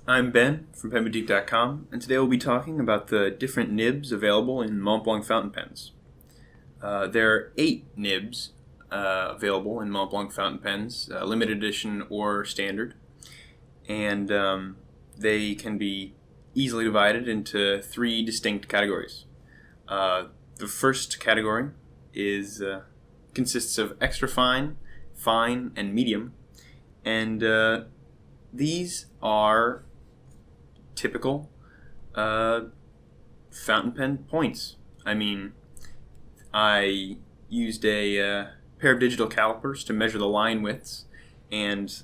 I'm Ben from penboutique.com, and today we'll be talking about the different nibs available in Montblanc fountain pens. There are 8 nibs available in Montblanc fountain pens, limited edition or standard, and they can be easily divided into 3 distinct categories. The first category consists of extra fine, fine, and medium, and these are typical fountain pen points. I used a pair of digital calipers to measure the line widths, and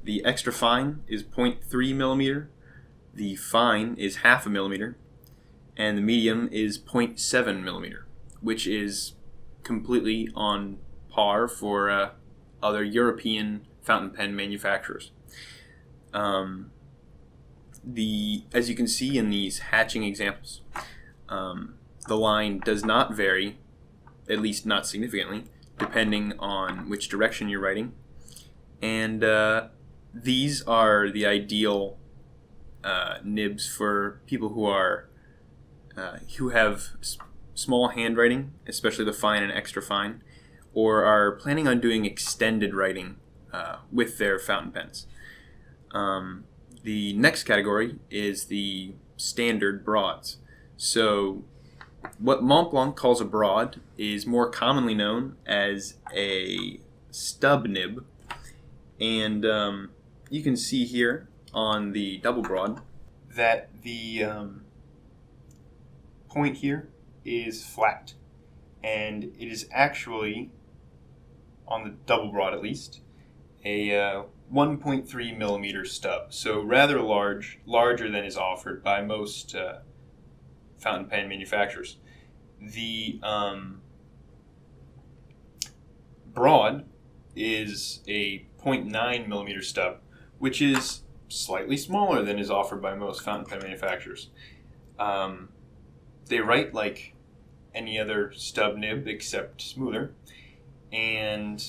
the extra fine is 0.3 millimeter, the fine is half a millimeter, and the medium is 0.7 millimeter, which is completely on par for other European fountain pen manufacturers. As you can see in these hatching examples, the line does not vary, at least not significantly, depending on which direction you're writing. And these are the ideal nibs for people who have small handwriting, especially the fine and extra fine, or are planning on doing extended writing with their fountain pens. The next category is the standard broads. So what Montblanc calls a broad is more commonly known as a stub nib, and you can see here on the double broad that the point here is flat, and it is actually, on the double broad at least, a 1.3 millimeter stub, so rather larger than is offered by most fountain pen manufacturers. The broad is a 0.9 millimeter stub, which is slightly smaller than is offered by most fountain pen manufacturers. They write like any other stub nib except smoother, and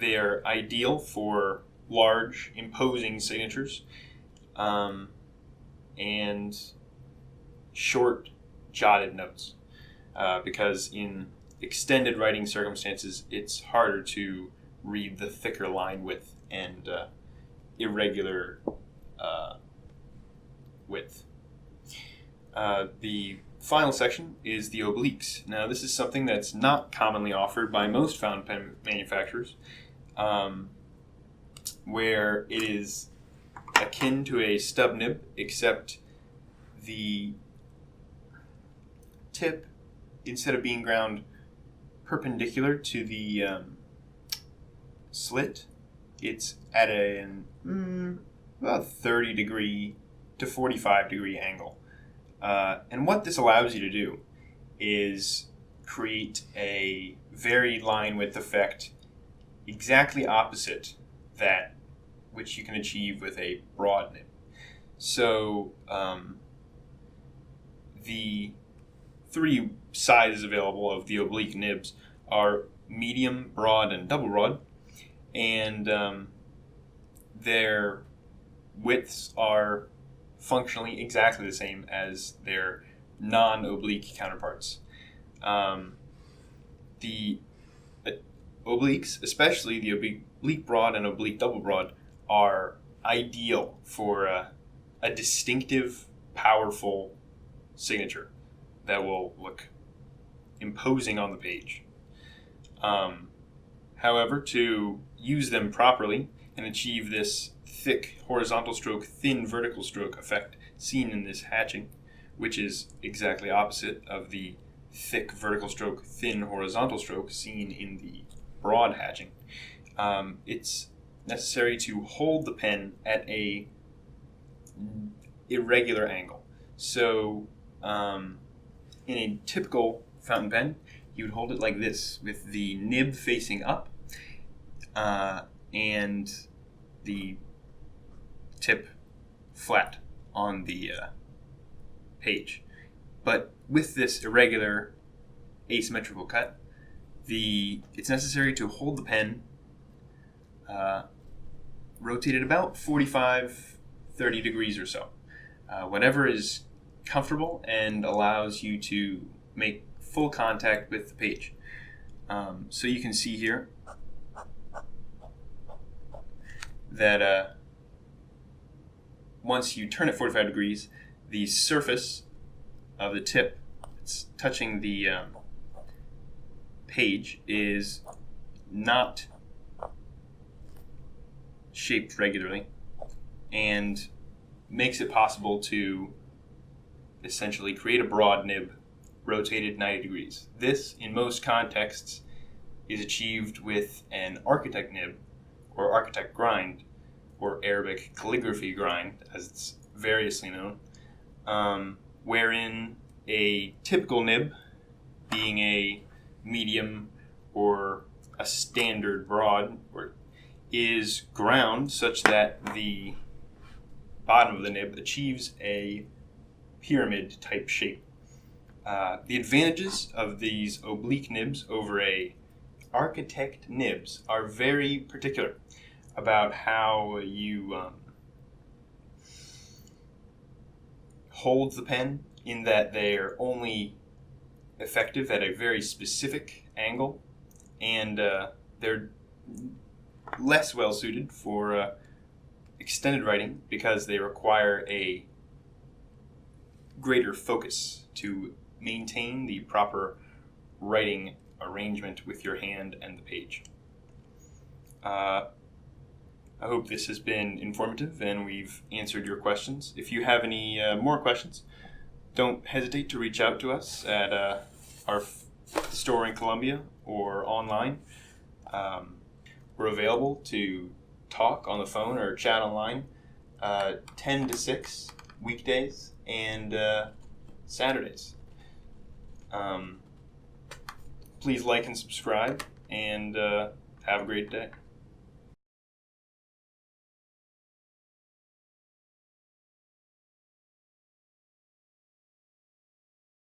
they are ideal for large, imposing signatures and short, jotted notes, because in extended writing circumstances, it's harder to read the thicker line width and irregular width. The final section is the obliques. Now, this is something that's not commonly offered by most fountain pen manufacturers, where it is akin to a stub nib, except the tip, instead of being ground perpendicular to the slit, it's at about 30 degree to 45 degree angle. And what this allows you to do is create a varied line width effect exactly opposite that which you can achieve with a broad nib. So the 3 sizes available of the oblique nibs are medium, broad, and double broad, and their widths are functionally exactly the same as their non-oblique counterparts. The obliques, especially the oblique broad and oblique double broad, are ideal for a distinctive, powerful signature that will look imposing on the page. However, to use them properly and achieve this thick horizontal stroke, thin vertical stroke effect seen in this hatching, which is exactly opposite of the thick vertical stroke, thin horizontal stroke seen in the broad hatching, it's necessary to hold the pen at a irregular angle. So in a typical fountain pen, you would hold it like this, with the nib facing up and the tip flat on the page. But with this irregular asymmetrical cut, it's necessary to hold the pen rotated about 45 30 degrees or so. Whatever is comfortable and allows you to make full contact with the page. So you can see here that once you turn it 45 degrees, the surface of the tip that's touching the page is not shaped regularly and makes it possible to essentially create a broad nib rotated 90 degrees. This, in most contexts, is achieved with an architect nib or architect grind, or Arabic calligraphy grind, as it's variously known, wherein a typical nib, being a medium or a standard broad, is ground such that the bottom of the nib achieves a pyramid type shape. The advantages of these oblique nibs over a architect nibs are very particular about how you hold the pen, in that they are only effective at a very specific angle, and they're less well suited for extended writing because they require a greater focus to maintain the proper writing arrangement with your hand and the page. I hope this has been informative and we've answered your questions. If you have any more questions, don't hesitate to reach out to us at our store in Columbia or online. We're available to talk on the phone or chat online 10 to 6 weekdays and Saturdays. Please like and subscribe, and have a great day.